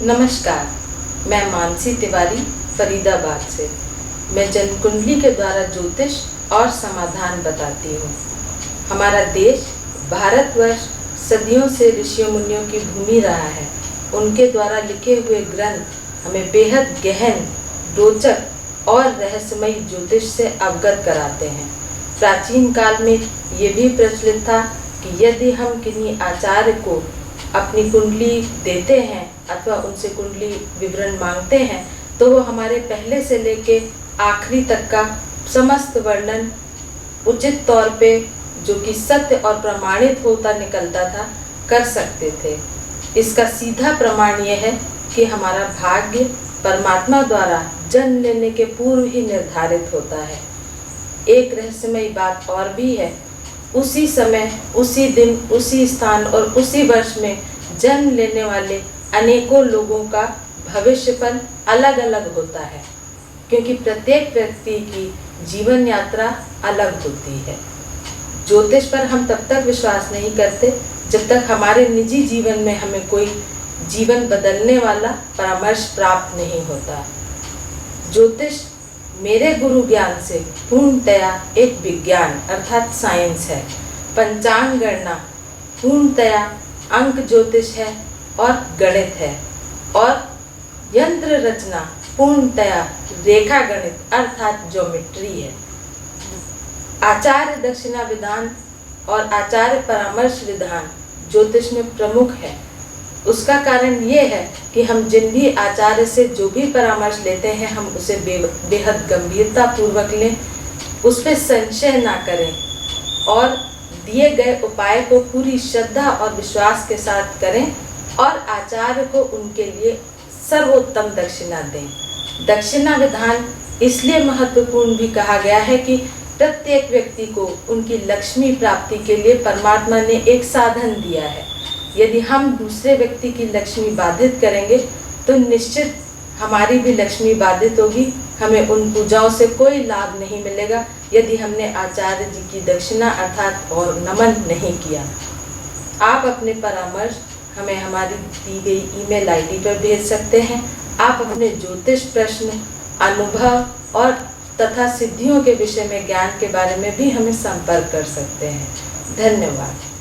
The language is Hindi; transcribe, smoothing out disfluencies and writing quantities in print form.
नमस्कार, मैं मानसी तिवारी फरीदाबाद से। मैं जन्म कुंडली के द्वारा ज्योतिष और समाधान बताती हूँ। हमारा देश भारतवर्ष सदियों से ऋषियों मुनियों की भूमि रहा है। उनके द्वारा लिखे हुए ग्रंथ हमें बेहद गहन, रोचक और रहस्यमयी ज्योतिष से अवगत कराते हैं। प्राचीन काल में ये भी प्रचलित था कि यदि हम किन्हीं आचार्य को अपनी कुंडली देते हैं अथवा उनसे कुंडली विवरण मांगते हैं तो वो हमारे पहले से लेके आखिरी तक का समस्त वर्णन उचित तौर पे, जो कि सत्य और प्रमाणित होता निकलता था, कर सकते थे। इसका सीधा प्रमाण यह है कि हमारा भाग्य परमात्मा द्वारा जन्म लेने के पूर्व ही निर्धारित होता है। एक रहस्यमयी बात और भी है, उसी समय, उसी दिन, उसी स्थान और उसी वर्ष में जन्म लेने वाले अनेकों लोगों का भविष्यफल अलग अलग होता है, क्योंकि प्रत्येक व्यक्ति की जीवन यात्रा अलग होती है। ज्योतिष पर हम तब तक विश्वास नहीं करते जब तक हमारे निजी जीवन में हमें कोई जीवन बदलने वाला परामर्श प्राप्त नहीं होता। ज्योतिष मेरे गुरु ज्ञान से पूर्णतया एक विज्ञान अर्थात साइंस है। पंचांग गणना पूर्णतया अंक ज्योतिष है और गणित है, और यंत्र रचना पूर्णतया रेखा गणित अर्थात ज्योमेट्री है। आचार्य दक्षिणा विधान और आचार्य परामर्श विधान ज्योतिष में प्रमुख है। उसका कारण ये है कि हम जिन भी आचार्य से जो भी परामर्श लेते हैं, हम उसे बेहद गंभीरता पूर्वक लें, उस पर संशय ना करें और दिए गए उपाय को पूरी श्रद्धा और विश्वास के साथ करें और आचार्य को उनके लिए सर्वोत्तम दक्षिणा दें। दक्षिणा विधान इसलिए महत्वपूर्ण भी कहा गया है कि प्रत्येक व्यक्ति को उनकी लक्ष्मी प्राप्ति के लिए परमात्मा ने एक साधन दिया है। यदि हम दूसरे व्यक्ति की लक्ष्मी बाधित करेंगे तो निश्चित हमारी भी लक्ष्मी बाधित होगी। हमें उन पूजाओं से कोई लाभ नहीं मिलेगा यदि हमने आचार्य जी की दक्षिणा अर्थात और नमन नहीं किया। आप अपने परामर्श हमें हमारी दी गई ईमेल आईडी पर भेज सकते हैं। आप अपने ज्योतिष प्रश्न, अनुभव और तथा सिद्धियों के विषय में ज्ञान के बारे में भी हमें संपर्क कर सकते हैं। धन्यवाद।